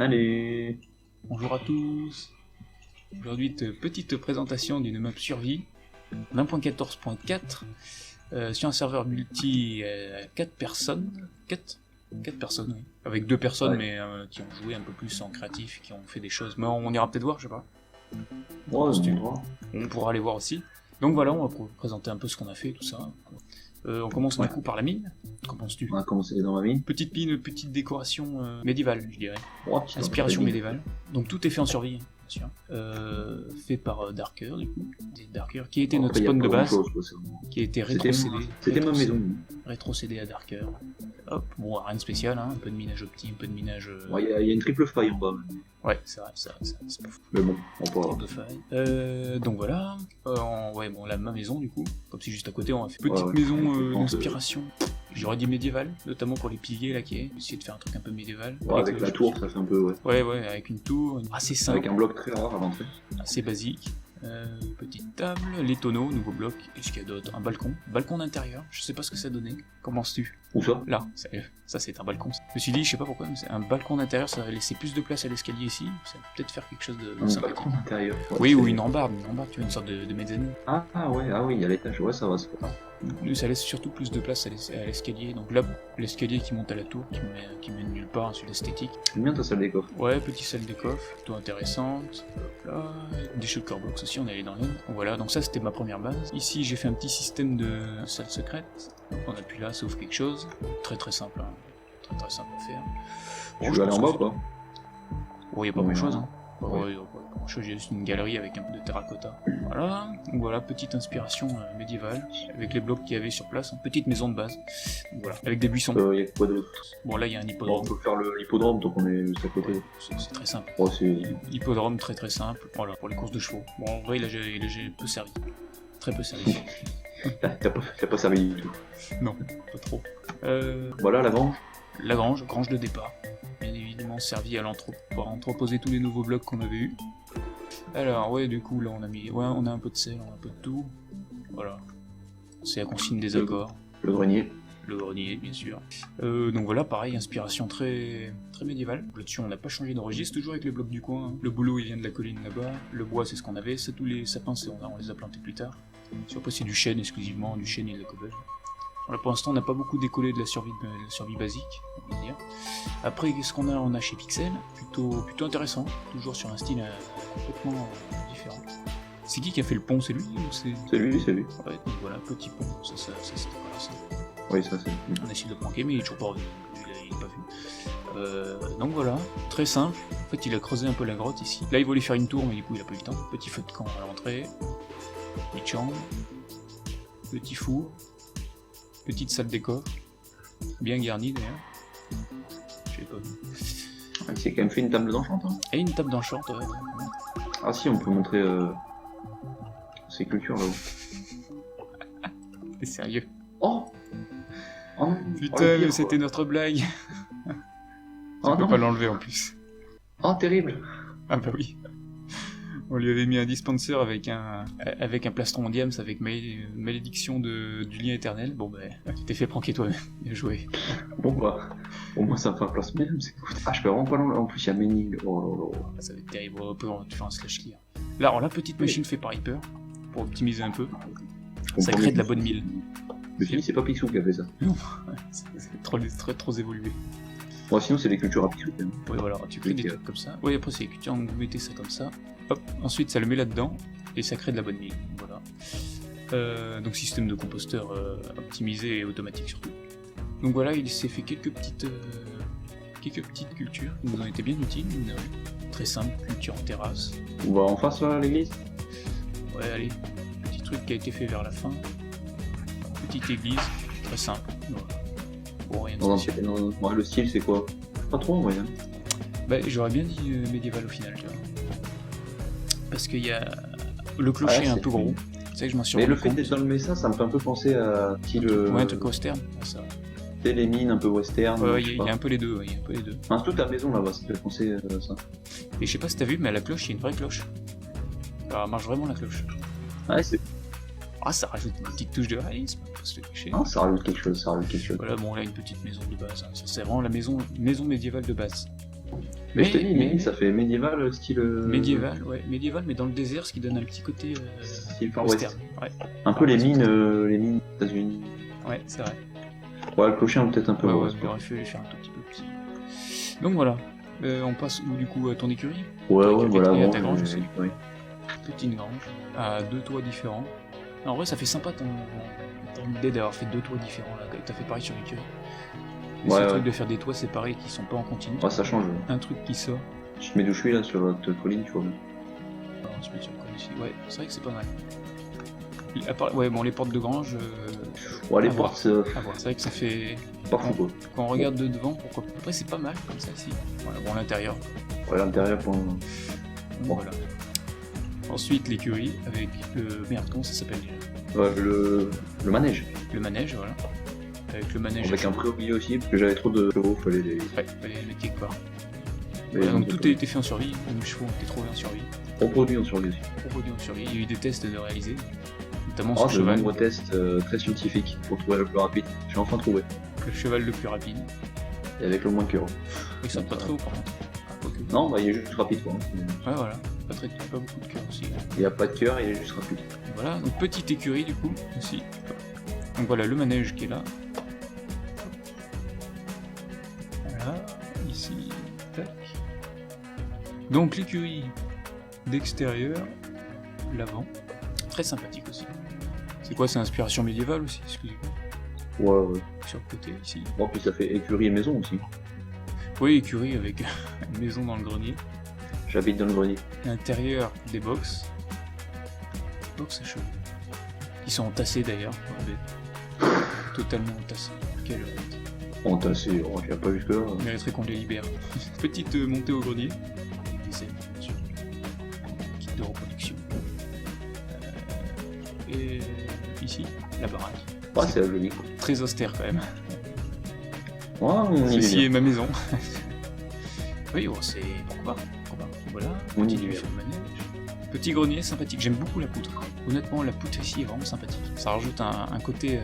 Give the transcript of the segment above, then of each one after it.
Allez. Bonjour à tous. Aujourd'hui, petite présentation d'une map survie 1.14.4 sur un serveur multi 4 personnes. 4 personnes, oui. Avec 2 personnes, mais qui ont joué un peu plus en créatif, qui ont fait des choses. Mais on ira peut-être voir, je sais pas. On pourra aller voir aussi. Donc voilà, on va présenter un peu ce qu'on a fait, tout ça. On commence du coup par la mine. Qu'en penses-tu? On va commencer dans la mine. Petite mine, petite décoration médiévale, je dirais. Ouais, Inspiration médiévale. Donc tout est fait en survie, bien sûr. Fait par Darker, du coup. Darker, qui était notre spawn de base, qui a été rétrocédé. C'était ma maison. Rétrocédé à Darker. Hop, bon, rien de spécial, hein. Un peu de minage optique, un peu de minage... Il y a une triple faille en bas. Ouais, c'est vrai, c'est pas fou. Mais bon, on peut Triple faille. Donc voilà. Ouais, bon, là, ma maison, du coup. Comme c'est juste à côté, on a fait petite maison d'inspiration. J'aurais dit médiéval, notamment pour les piliers là qui est. Essayer de faire un truc un peu médiéval. Ouais, avec la tour, ça fait un peu, ouais, avec une tour assez simple. Avec un bloc très rare à l'entrée. Assez basique. Petite table, les tonneaux, nouveau bloc. Qu'est-ce qu'il y a d'autre? Un balcon. Balcon d'intérieur. Je sais pas ce que ça donnait. Comment penses-tu? Où ça? Là, ça c'est un balcon. Je me suis dit, je sais pas pourquoi, mais c'est un balcon d'intérieur, ça va laisser plus de place à l'escalier ici. Ça va peut-être faire quelque chose de sympathique. Balcon d'intérieur. Oui, ou une rambarde, tu vois, une sorte de mezzanine. Ah oui, il y a l'étage. Ouais, ça va, c'est pas. Ça laisse surtout plus de place à l'escalier. Donc là, l'escalier qui monte à la tour, qui mène nulle part sur l'esthétique. J'aime bien ta salle des coffres. Ouais, petite salle des coffres, plutôt intéressante. Hop là, des shulker blocks aussi, on est allé dans l'une. Voilà, donc ça c'était ma première base. Ici j'ai fait un petit système de salle secrète. Donc on appuie là, ça ouvre quelque chose. Très simple, hein. Très simple à faire. Tu veux aller en bas ou pas? Bon, y a pas grand chose, hein. J'ai juste une galerie avec un peu de terracotta. Voilà, donc voilà, petite inspiration médiévale, avec les blocs qu'il y avait sur place, une petite maison de base. Donc voilà, avec des buissons. Y a quoi d'autre? Bon, là il y a un hippodrome. On peut faire l'hippodrome, donc on est juste à côté. C'est très simple. Oh, Hippodrome très simple, voilà, pour les courses de chevaux. Bon, en vrai, il a peu servi. Très peu servi. T'as pas servi du tout. Non, pas trop. Voilà la grange. La grange de départ. Bien évidemment servi à pour entreposer tous les nouveaux blocs qu'on avait eu. Alors ouais, du coup là on a un peu de sel, on a un peu de tout. Voilà. C'est la consigne des accords. Le grenier. Le grenier, bien sûr. Donc voilà, pareil, inspiration très médiévale. Là-dessus on n'a pas changé de registre, toujours avec les blocs du coin. Le boulot il vient de la colline là-bas. Le bois c'est ce qu'on avait, c'est tous les sapins, on les a plantés plus tard. Après c'est du chêne exclusivement, du chêne et de la cobble. Voilà, pour l'instant on n'a pas beaucoup décollé de la survie basique, on va dire. Après qu'est-ce qu'on a? On a chez Pixel, plutôt intéressant, toujours sur un style complètement différent. C'est qui a fait le pont? C'est lui ou c'est lui. Ouais, donc voilà, petit pont, ça c'était pas là, ça. Oui, ça c'est. On a essayé de le planquer mais il est toujours pas revenu, il est pas vu. Donc voilà, très simple. En fait il a creusé un peu la grotte ici. Là il voulait faire une tour mais du coup il a pas eu le temps. Petit feu de camp à l'entrée, petite chambre, petit four. Petite salle des coffres, bien garnie d'ailleurs. Je l'ai pas vu. C'est quand même fait une table d'enchant. Hein. Et une table d'enchant, ouais. Ah si, on peut montrer ces cultures là-haut. T'es sérieux? Oh putain, mais c'était notre blague. On peut pas l'enlever en plus. Oh, terrible. Ah bah oui. On lui avait mis un dispenser avec un plastron diams avec malédiction du lien éternel. Bon bah, tu t'es fait pranker toi-même. Bien joué. Bon bah, au moins ça me fait un place même, c'est cool. Ah, je peux vraiment pas l'enlever. En plus, il y a Méning. Oh là là. Ça va être terrible. On peut faire un slash clear. Là, alors la petite machine fait par Hyper pour optimiser un peu. Ça crée de la bonne mille. Mais c'est pas Picsou qui a fait ça. Non, c'est trop évolué. Bon, sinon, c'est des cultures à Picsou quand même. Oui, voilà, tu crées des trucs comme ça. Oui, après, c'est les cultures, vous mettez ça comme ça. Hop, ensuite, ça le met là-dedans, et ça crée de la bonne mine. Voilà. Donc, système de composteur optimisé et automatique surtout. Donc voilà, il s'est fait quelques petites cultures qui nous ont été bien utiles. Très simple, culture en terrasse. On va en face là, à l'église? Ouais, allez. Petit truc qui a été fait vers la fin. Petite église, très simple. Voilà. Bon, rien de spécial. Ouais, le style c'est quoi? Pas trop en vrai. Hein. Bah, j'aurais bien dit médiéval au final, tu vois. Parce qu'il y a le clocher est un peu gros. C'est que je m'en suis rendu compte. Mais le fait d'être dans le Mesa, ça me fait un peu penser à style. Ouais, un truc western, ça. C'est les mines un peu western. Ouais, il y a un peu les deux, Enfin, toute ta maison là-bas, ça fait penser à ça. Et je sais pas si t'as vu, mais à la cloche, il y a une vraie cloche. Ça marche vraiment la cloche. Ouais, c'est. Ah, ça rajoute une petite touche de réalisme, faut se le cacher. Ah, ça rajoute quelque chose, Voilà, bon, là, une petite maison de base. Hein. Ça, c'est vraiment la maison médiévale de base. Mais je te dis, Ménil, ça fait médiéval, style. Médiéval, ouais, médiéval, mais dans le désert, ce qui donne un petit côté style Far West. western. Ouais. Un peu les mines des États-Unis. Ouais, c'est vrai. Ouais, le clocher, peut-être un peu. Ouais, il aurait fallu faire un tout petit peu petit. Donc voilà. On passe du coup à ton écurie. Ouais, voilà. Et à bon, ta grange aussi. Oui. Petite grange, à 2 toits différents. En vrai, ça fait sympa ton idée d'avoir fait 2 toits différents là. T'as fait pareil sur l'écurie. Et ce truc de faire des toits séparés qui sont pas en continu. Ouais, ça change. Un truc qui sort. Je te mets d'où je suis là sur votre colline, tu vois. Alors, je mets sur le coin ici. Ouais, c'est vrai que c'est pas mal. Ouais, bon, les portes de grange. Ouais, les portes. À voir. C'est vrai que ça fait. Pas fou quoi. Quand on regarde de devant, pourquoi pas. Après, c'est pas mal comme ça ici. Voilà, bon, l'intérieur. Ouais, l'intérieur pour. Bon. Voilà. Ensuite, l'écurie avec le. Merde, comment ça s'appelle déjà le manège. Le manège, voilà. Avec le manège. Avec un pré au milieu aussi, parce que j'avais trop de chevaux, fallait les. Ouais, fallait les mettre quelque part. Voilà, donc tout a été fait en survie, les chevaux ont été trouvés en survie. Reproduit en survie aussi. Reproduit en survie, il y a eu des tests de réaliser, notamment sur le cheval. De nombreux tests très scientifiques pour trouver le plus rapide. J'ai enfin trouvé. Le cheval le plus rapide. Et avec le moins de cœur. Il saute pas très haut par contre. Non, bah il est juste rapide quoi. Ouais, voilà, pas beaucoup de cœur aussi. Il n'y a pas de cœur, il est juste rapide. Voilà, donc petite écurie du coup aussi. Donc voilà le manège qui est là. Voilà, ici, tac. Donc l'écurie d'extérieur, l'avant, très sympathique aussi. C'est quoi, c'est inspiration médiévale aussi, excusez-moi. Ouais. Sur le côté ici. Bon, puis ça fait écurie et maison aussi. Oui, écurie avec une maison dans le grenier. J'habite dans le grenier. L'intérieur des box. Box à chevaux. Qui sont entassés d'ailleurs. Totalement entassés. Quelle honte. Entassés, on ne pas jusque là. On mériterait qu'on les libère. Petite montée au grenier. Avec des ailes, bien sûr. Kit de reproduction. Et ici, la baraque. Ouais, c'est joli. Très austère quand même. Ouais, ici est ma maison. Oui, bon, c'est. Pourquoi pas. Voilà. On Petit y manège. Petit grenier sympathique. J'aime beaucoup la poutre. Honnêtement, la poutre ici est vraiment sympathique. Ça rajoute un côté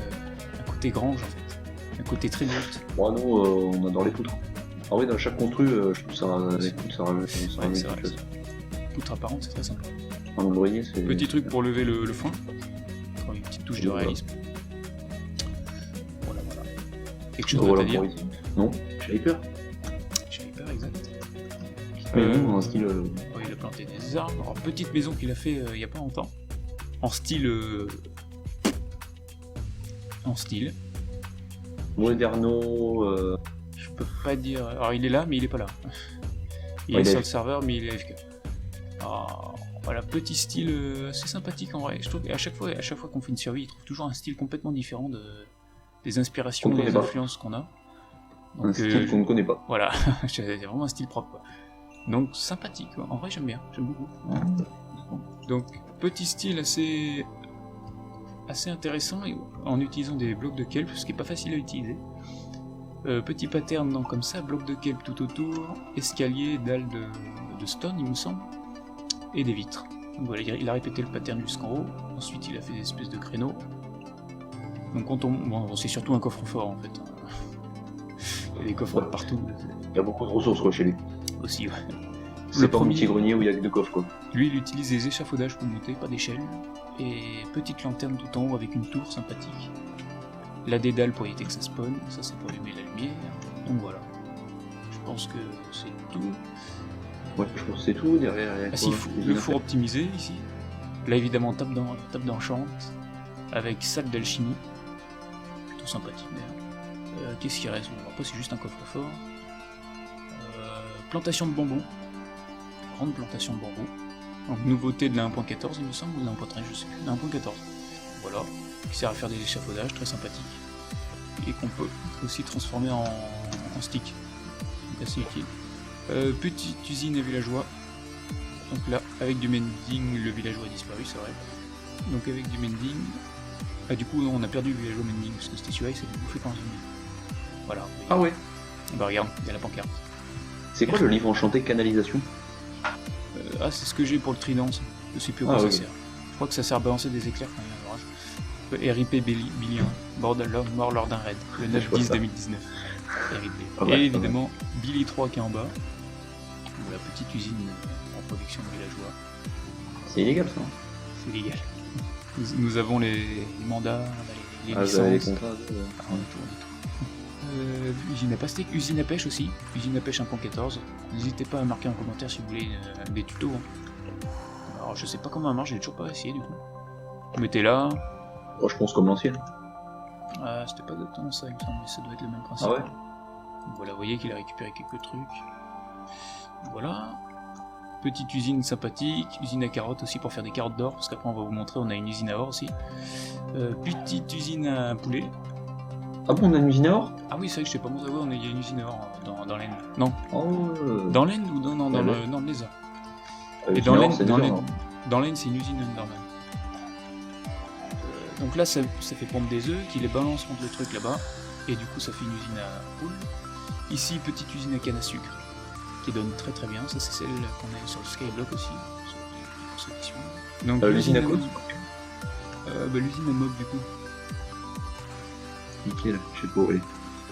grange en fait. Un côté très brut. Bon, nous, on adore les poutres. Ah oui, dans chaque contrue, je trouve ça. Les poutres, ça rajoute quelque chose. Poutre apparente, c'est très sympa. Dans le grenier, c'est. Petit truc pour lever le foin. Une petite touche de réalisme. Voilà. Quelque chose d'autre à dire? Non, j'avais peur. Exact. En style. Il a planté des arbres. Alors, petite maison qu'il a fait il y a pas longtemps. En style. Moderno. Je peux pas dire. Alors il est là, mais il est pas là. Il est sur le serveur, mais il est AFK. Voilà, petit style assez sympathique en vrai. Je trouve qu'à chaque fois qu'on fait une survie, il trouve toujours un style complètement différent des inspirations, des influences qu'on a. Donc, un style qu'on ne connaît pas. Voilà, c'est vraiment un style propre quoi. Donc sympathique, quoi. En vrai j'aime beaucoup. Donc petit style assez intéressant en utilisant des blocs de kelp, ce qui est pas facile à utiliser. Petit pattern comme ça, blocs de kelp tout autour, escalier, dalles de stone il me semble, et des vitres. Donc voilà, il a répété le pattern jusqu'en haut, ensuite il a fait des espèces de créneaux. Donc quand bon, c'est surtout un coffre-fort en fait. Il y a des coffres de partout. Il y a beaucoup de ressources quoi chez lui. Aussi, ouais. C'est pas un petit grenier où il y a que deux coffres quoi. Lui il utilise des échafaudages pour monter, pas d'échelle. Et petite lanterne tout en haut avec une tour sympathique. Là des dalles pour éviter que ça spawn, ça c'est pour allumer la lumière. Donc voilà. Je pense que c'est tout. Ouais, je pense que c'est tout derrière. Ah si, le four optimisé ici. Là évidemment table d'enchant avec salle d'alchimie. Plutôt sympathique d'ailleurs. Qu'est-ce qui reste? Bon, après c'est juste un coffre-fort. Plantation de bambous. Grande plantation de bambous. Donc nouveauté de la 1.14 il me semble, ou de la 1.13 je sais plus. La 1.14. Voilà. Qui sert à faire des échafaudages très sympathiques. Et qu'on peut aussi transformer en stick. Donc assez utile. Petite usine à villageois. Donc là, avec du mending, le villageois a disparu, c'est vrai. Donc avec du mending. Ah du coup on a perdu le villageois mending parce que c'était celui-là, il s'est bouffé par un zombie. Voilà. Ah ouais. Bah regarde, il y a la pancarte. C'est quoi le livre enchanté canalisation? C'est ce que j'ai pour le trident, ça. Je sais plus à quoi ça sert. Je crois que ça sert à balancer des éclairs quand il y a un orage. RIP Billy 1, mort lors d'un raid, le 9-10-2019. RIP. Et évidemment, Billy 3 qui est en bas, Voilà, petite usine en production de villageois. C'est illégal ça. C'est illégal. Nous avons les mandats, on a les Vous avez les licences. contrats. Ah, on a tout. Usine à pastèque, usine à pêche aussi. Usine à pêche 1.14. N'hésitez pas à marquer en commentaire si vous voulez des tutos. Hein. Alors je sais pas comment elle marche, j'ai toujours pas essayé du coup. Vous mettez là. Oh, je pense comme l'ancienne. Ah, c'était pas exactement ça, il me semble, mais ça doit être le même principe. Ah ouais. Voilà, vous voyez qu'il a récupéré quelques trucs. Voilà. Petite usine sympathique, usine à carottes aussi pour faire des carottes d'or, parce qu'après on va vous montrer, on a une usine à or aussi. Petite usine à poulet. Ah bon, on a une usine à or? Ah oui, c'est vrai que je sais pas, moi, il y a une usine à or dans l'Aisne. Non. Oh. Dans l'Aisne ou dans le Lézard. Et Dans l'Aisne, dans l'Aisne, c'est une usine Underman. Donc là, ça fait pondre des œufs, qui les balance contre le truc là-bas, et du coup, ça fait une usine à poules. Ici, petite usine à canne à sucre, qui donne très très bien. Ça, c'est celle qu'on a sur le Skyblock aussi, sur l'édition. Donc l'usine à quoi? L'usine à mob, du coup. Nickel, je sais pas où aller.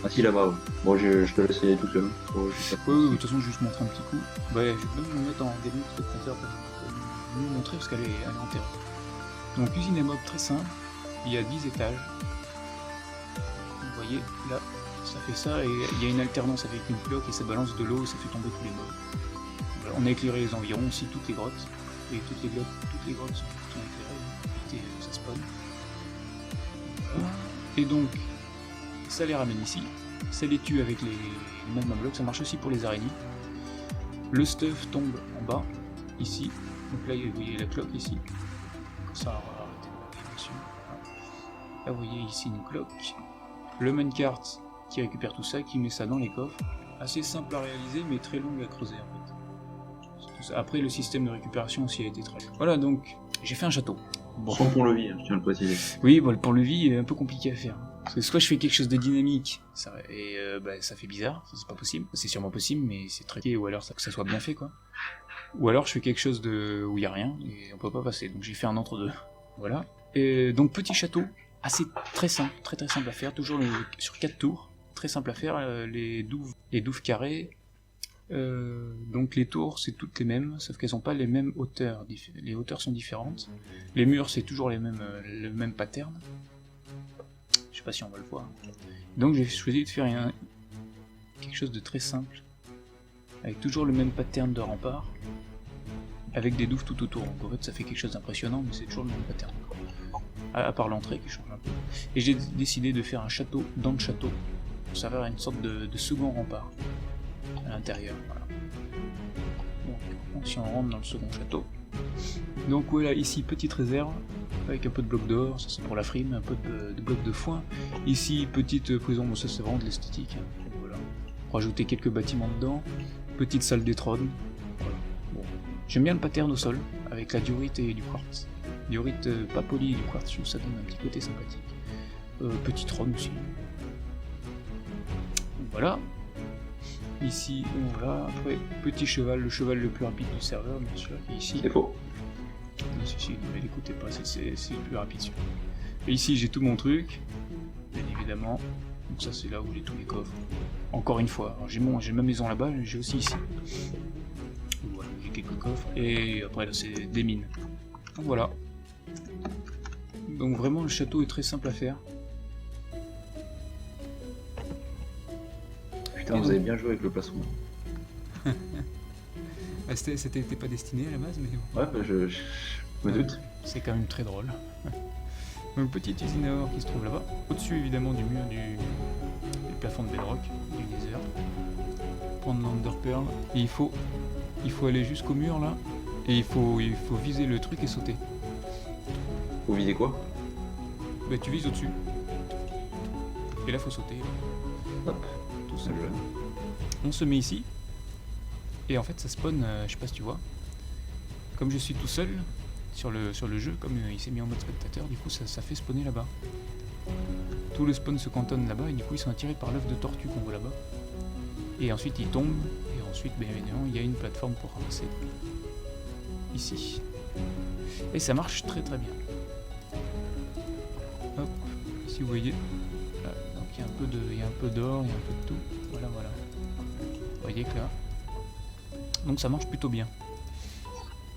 Ah si, là-bas. Ouais. Bon, je te laisse y aller tout seul. Oh, de toute façon, je vais juste montrer un petit coup. Bah, je vais même me mettre en début de compteur pour vous montrer, parce qu'elle est enterrée. Donc, usine à mob très simple. Il y a 10 étages. Vous voyez, là, ça fait ça, et il y a une alternance avec une cloque, et ça balance de l'eau, et ça fait tomber tous les mobs. Voilà, on a éclairé les environs aussi, toutes les grottes. Et toutes les grottes sont éclairées, et ça spawn. Voilà. Et donc, ça les ramène ici, ça les tue avec les magma blocs, ça marche aussi pour les araignées. Le stuff tombe en bas, ici. Donc là, vous voyez la cloque ici. Ça va arrêter l'animation. Là, vous voyez ici une cloque. Le minecart qui récupère tout ça, qui met ça dans les coffres. Assez simple à réaliser, mais très long à creuser en fait. Après, le système de récupération aussi a été très long. Voilà, donc, j'ai fait un château. Bon. Sans pont-levis, je tiens à le préciser. Oui, bon, le pont-levis est un peu compliqué à faire. Parce que soit je fais quelque chose de dynamique, ça fait bizarre, ça, c'est pas possible. C'est sûrement possible, mais c'est très compliqué, ou alors que ça soit bien fait, quoi. Ou alors je fais quelque chose où il y a rien, et on peut pas passer. Donc j'ai fait un entre-deux. Voilà. Et donc petit château, assez très simple, très très simple à faire, toujours sur 4 tours. Très simple à faire, les douves carrées. Donc les tours c'est toutes les mêmes, sauf qu'elles n'ont pas les mêmes hauteurs. Les hauteurs sont différentes. Les murs c'est toujours le même pattern. Je sais pas si on va le voir. Donc j'ai choisi de faire quelque chose de très simple, avec toujours le même pattern de rempart, avec des douves tout autour. Donc en fait ça fait quelque chose d'impressionnant, mais c'est toujours le même pattern. À part l'entrée qui change un peu. Et j'ai décidé de faire un château dans le château, pour servir à une sorte de second rempart à l'intérieur. Voilà. Donc si on rentre dans le second château. Donc voilà, ici petite réserve, avec un peu de blocs d'or, ça c'est pour la frime, un peu de blocs de foin. Ici petite prison, bon ça c'est vraiment de l'esthétique. Hein. Voilà. Pour ajouter quelques bâtiments dedans. Petite salle des trônes. Voilà. Bon. J'aime bien le pattern au sol, avec la diorite et du quartz. Diorite pas poli et du quartz, je trouve ça donne un petit côté sympathique. Petit trône aussi. Donc, voilà. Ici, voilà. Après, petit cheval, le cheval le plus rapide du serveur, bien sûr, qui est ici. C'est faux. Non, si, ne l'écoutez pas, c'est le plus rapide celui. Et ici, j'ai tout mon truc, bien évidemment. Donc ça, c'est là où j'ai tous les coffres. Encore une fois, j'ai ma maison là-bas, j'ai aussi ici. Donc, voilà, j'ai quelques coffres. Et après, là, c'est des mines. Donc voilà. Donc vraiment, le château est très simple à faire. Putain, vous avez bien joué avec le placement. C'était pas destiné à la base, mais bon. Ouais, bah je me doute. C'est quand même très drôle. Donc petite usine à or qui se trouve là-bas. Au-dessus évidemment du mur du plafond de bedrock, du nether. Prendre l'enderpearl. Et il faut aller jusqu'au mur là. Et il faut viser le truc et sauter. Faut viser quoi? Bah tu vises au-dessus. Et là faut sauter. Hop. Tout seul. On se met ici. Et en fait ça spawn, je sais pas si tu vois. Comme je suis tout seul sur le jeu, comme il s'est mis en mode spectateur, du coup ça fait spawner là-bas. Tout le spawn se cantonne là-bas et du coup ils sont attirés par l'œuf de tortue qu'on voit là-bas. Et ensuite ils tombent, et ensuite bien évidemment il y a une plateforme pour ramasser. Ici. Et ça marche très très bien. Hop, ici vous voyez. Là, donc il y a un peu d'or, il y a un peu de tout. Voilà. Vous voyez que là, Donc ça marche plutôt bien.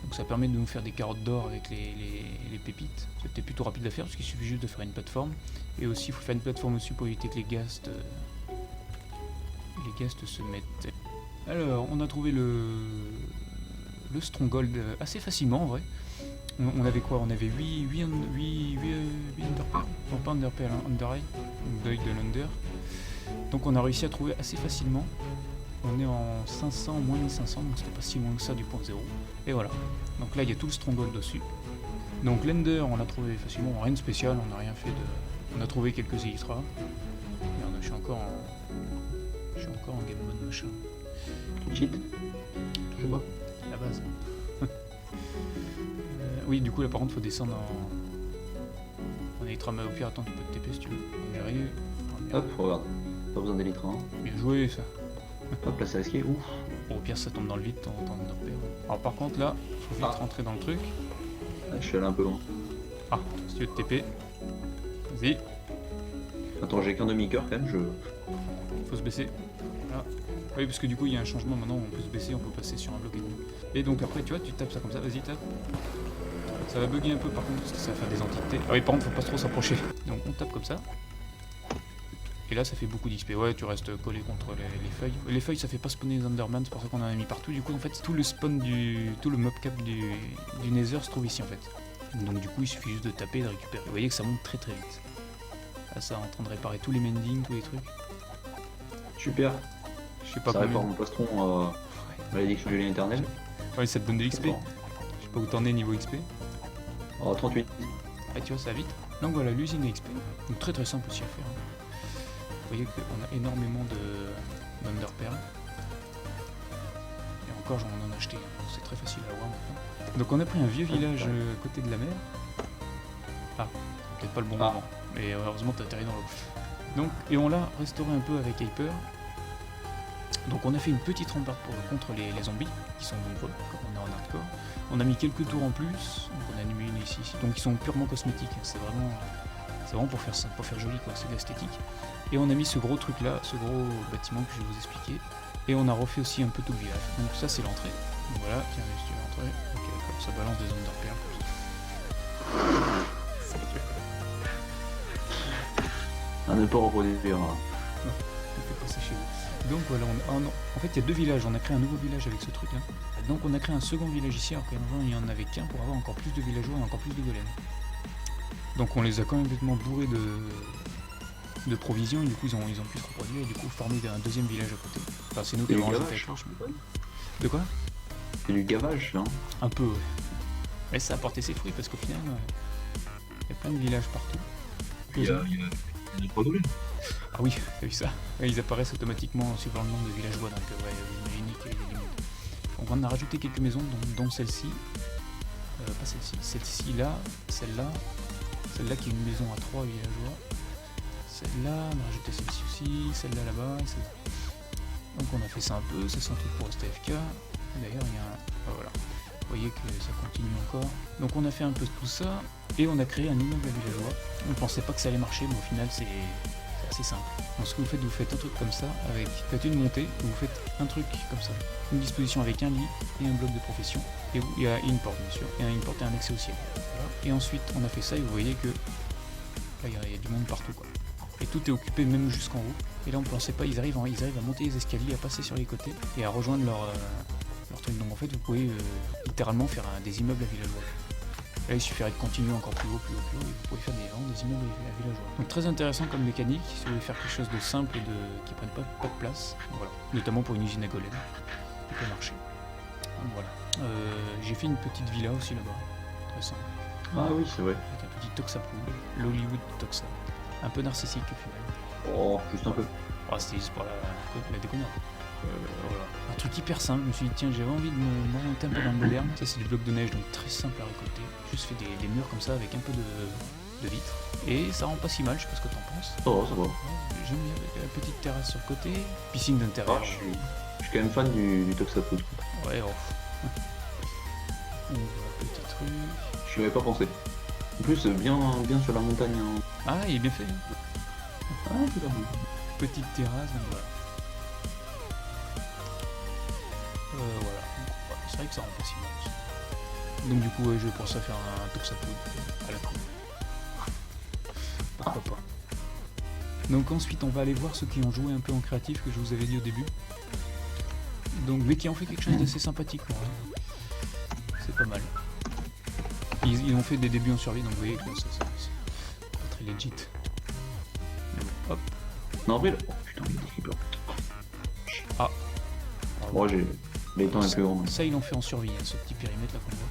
Donc ça permet de nous faire des carottes d'or avec les pépites. C'était plutôt rapide à faire parce qu'il suffit juste de faire une plateforme. Et aussi il faut faire une plateforme aussi pour éviter que les ghasts se mettent. Alors on a trouvé le stronghold assez facilement en vrai. On avait quoi? On avait 8 underpearls. Non pas underpearl, hein, undereye. Deuil de l'under. Donc on a réussi à trouver assez facilement. On est en 500, moins 1500, donc c'était pas si loin que ça du point 0. Et voilà. Donc là il y a tout le stronghold dessus. Donc l'ender on l'a trouvé facilement, rien de spécial, on n'a rien fait de. On a trouvé quelques elytras. Merde, je suis encore en game mode machin. Cheat. Je vois. La base. Oui, du coup là par contre faut descendre en elytra, mais au pire attends tu peux te TP si tu veux. J'arrive. Oh, hop, regarde. Pas besoin d'elytra. Hein. Bien joué ça. Hop, là c'est risqué. Ouf. Bon, au pire ça tombe dans le vide, ton underpearl. Alors par contre là, faut vite rentrer dans le truc. Ah, je suis allé un peu loin. Ah, si tu veux te TP. Vas-y. Attends, j'ai qu'un demi-cœur quand même, je. Faut se baisser. Voilà. Oui, parce que du coup il y a un changement maintenant, on peut se baisser, on peut passer sur un bloc ennemi. Et donc après tu vois, tu tapes ça comme ça, vas-y tape. Ça va bugger un peu par contre parce que ça va faire des entités. Ah oui, par contre faut pas trop s'approcher. Donc on tape comme ça. Et là ça fait beaucoup d'XP. Ouais, tu restes collé contre les feuilles. Les feuilles ça fait pas spawner les Enderman, c'est pour ça qu'on en a mis partout. Du coup en fait tout le spawn tout le mobcap du Nether se trouve ici en fait. Donc du coup il suffit juste de taper et de récupérer. Vous voyez que ça monte très très vite. Là ça est en train de réparer tous les mendings, tous les trucs. Super. Je sais pas ça combien. répare mon plastron malédiction du lien éternel. Ouais, ça te donne de l'XP. Je sais pas où t'en es niveau XP. Oh, 38. Ah tu vois ça va vite. Donc voilà l'usine à XP. Donc très très simple aussi à faire. Vous voyez qu'on a énormément d'underpearl. Et encore j'en ai acheté, c'est très facile à avoir maintenant. Donc on a pris un vieux village à côté de la mer. Ah, peut-être pas le bon moment. Mais heureusement t'as atterri dans l'eau. Donc, et on l'a restauré un peu avec Hyper. Donc on a fait une petite rambarde contre les zombies, qui sont nombreux, comme on est en hardcore. On a mis quelques tours en plus, donc on a mis une ici, donc ils sont purement cosmétiques, c'est vraiment pour faire ça, pour faire joli quoi, c'est de l'esthétique. Et on a mis ce gros truc là, ce gros bâtiment que je vais vous expliquer. Et on a refait aussi un peu tout le village. Donc ça c'est l'entrée. Donc voilà, tiens, si tu veux entrer. Ok d'accord, ça balance des underpearls comme ça. À ne pas reproduire. Fais pas ça chez vous. Donc voilà, en fait il y a deux villages, on a créé un nouveau village avec ce truc là. Donc on a créé un second village ici, alors qu'avant il n'y en avait qu'un pour avoir encore plus de villageois et encore plus de golems. Donc on les a complètement bourrés de provisions et du coup ils ont pu se reproduire et du coup former un deuxième village à côté. Enfin c'est nous qui avons rajouté. De quoi? C'est du gavage là. Un peu, ouais. Mais ça a porté ses fruits parce qu'au final il y a plein de villages partout. Il y a des golems. Ah oui, t'as vu ça? Ouais, ils apparaissent automatiquement suivant le nombre de villageois, donc ouais, vous imaginez qu'il y a des limites. Donc on a rajouté quelques maisons, dont celle-ci. Pas celle-ci, celle-ci là, celle-là qui est une maison à 3 villageois. Celle-là, on a rajouté celle-ci aussi, celle-là là-bas, celle-là. Donc on a fait ça un peu, ça c'est un truc pour rester AFK. D'ailleurs il y a un. Voilà. Vous voyez que ça continue encore. Donc on a fait un peu tout ça, et on a créé un immeuble à villageois. On ne pensait pas que ça allait marcher, mais au final c'est assez simple. Donc ce que vous faites un truc comme ça, faites une montée, vous faites un truc comme ça. Une disposition avec un lit et un bloc de profession. Et il y a une porte bien sûr, et une porte et un accès au ciel. Voilà. Et ensuite on a fait ça et vous voyez que là il y a du monde partout quoi. Et tout est occupé même jusqu'en haut. Et là on ne pensait pas, ils arrivent à monter les escaliers, à passer sur les côtés et à rejoindre leur truc. Donc en fait vous pouvez littéralement faire des immeubles à villageois. Là il suffirait de continuer encore plus haut, et vous pouvez faire des immeubles à villageois. Donc très intéressant comme mécanique, si vous voulez faire quelque chose de simple et qui ne prenne pas de place, voilà. Notamment pour une usine à golem, qui peut marcher. Donc voilà. J'ai fait une petite villa aussi là-bas, très simple. Ah oui c'est vrai. Avec un petit toxapool, l'Hollywood Toxa. Un peu narcissique au final. Oh, juste un peu. Oh, c'était juste pour la déconnade. Voilà. Un truc hyper simple, je me suis dit tiens j'avais envie de m'orienter un peu dans le moderne. Ça c'est du bloc de neige donc très simple à récolter. Juste fait des murs comme ça avec un peu de vitres. Et ça rend pas si mal, je sais pas ce que t'en penses. Oh ça va. J'aime bien avec la petite terrasse sur le côté, piscine d'intérieur. Je suis quand même fan du Toxapool. Ouais oh. Petit truc. Je n'y avais pas pensé. En plus bien sur la montagne. Hein. Ah il est bien fait. Ah tout à fait. Petite terrasse, donc voilà. Voilà. c'est vrai que ça rend pas si mal aussi. Donc du coup, ouais, je vais pour ça faire un toxapoud à la coupe. Pourquoi pas. Donc ensuite, on va aller voir ceux qui ont joué un peu en créatif, que je vous avais dit au début. Donc, mais qui ont fait quelque chose d'assez sympathique, en vrai. C'est pas mal. Ils ont fait des débuts en survie, donc vous voyez que ça, c'est pas très legit. Hop. Non, en vrai, oh, putain, il est super. Ah. Moi, j'ai les temps un peu grands. Ça, ils l'ont fait en survie, hein, ce petit périmètre là qu'on voit.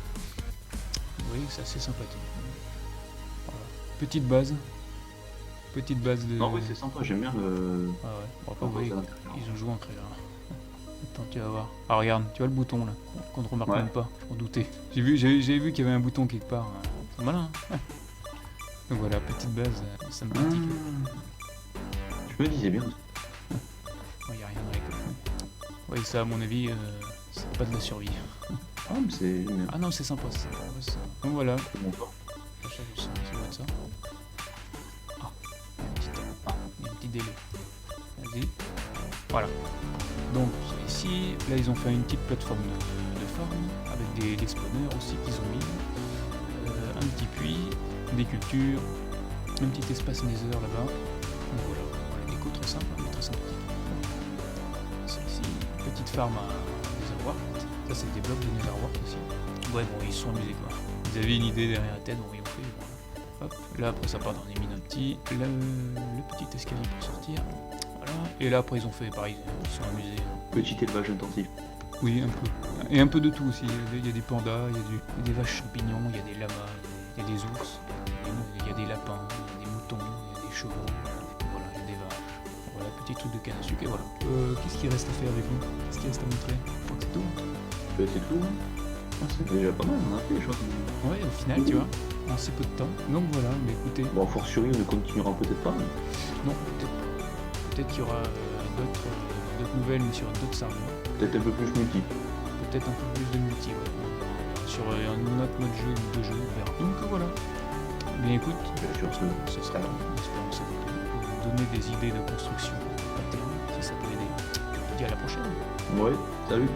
Vous voyez que c'est assez sympathique. Voilà. Petite base. Petite base de... Non, oui, c'est sympa, j'aime bien le... Ah ouais, bon, après, vous voyez, ils ont joué en créa. Attends, tu vas voir. Ah regarde, tu vois le bouton là, qu'on ne remarque même pas, je m'en doutais. J'ai vu qu'il y avait un bouton quelque part. C'est malin. Hein. Donc voilà, petite base sympathique. Je me disais bien. Il n'y a rien dans les coffres. Ouais, ça à mon avis, c'est pas de la survie. Ah, mais c'est... Ah non, c'est sympa, c'est sympa. Ça. Donc voilà. C'est bon temps. Ça doit être ça. Ah, il y a un petit délai. Vas-y. Voilà. Donc ici, là ils ont fait une petite plateforme de farm avec des spawners aussi qu'ils ont mis, un petit puits, des cultures, un petit espace nether là-bas. Donc voilà, des déco très simple, mais très sympathique. C'est ici, petite farm à netherwork. Ça c'est des blocs de netherwork aussi. Ouais bon, ils se sont amusés quoi. Ils avaient une idée derrière la tête, donc ils ont fait. Voilà. Hop, là après ça part dans des mines un petit, le petit escalier pour sortir. Voilà. Et là après ils ont fait pareil, ils se sont amusés. Petit élevage intensif. Oui, un peu. Et un peu de tout aussi. Il y a des pandas, il y a des vaches champignons, il y a des lamas, il y a des ours, il y a des lapins, il y a des moutons, il y a des chevaux, voilà, il y a des vaches. Voilà, petit truc de canne à sucre et voilà. Qu'est-ce qu'il reste à faire avec vous? Qu'est-ce qu'il reste à montrer? Je crois que c'est tout. C'est tout, hein. C'est déjà pas mal, on a fait les choses. Ouais, au final, tu vois, en si peu de temps. Donc voilà, mais écoutez. Bon, fortiori, on ne continuera peut-être pas. Mais... Non, peut-être pas. Peut-être qu'il y aura d'autres nouvelles, mais sur d'autres serveurs. Peut-être un peu plus multi. Peut-être un peu plus de multi, ouais. Sur un autre mode de jeu, on verra. Donc voilà. Mais écoute, sur ce sera j'espère que ça va vous donner des idées de construction pas terribles, si ça peut aider. Je te dis à la prochaine. Ouais, salut.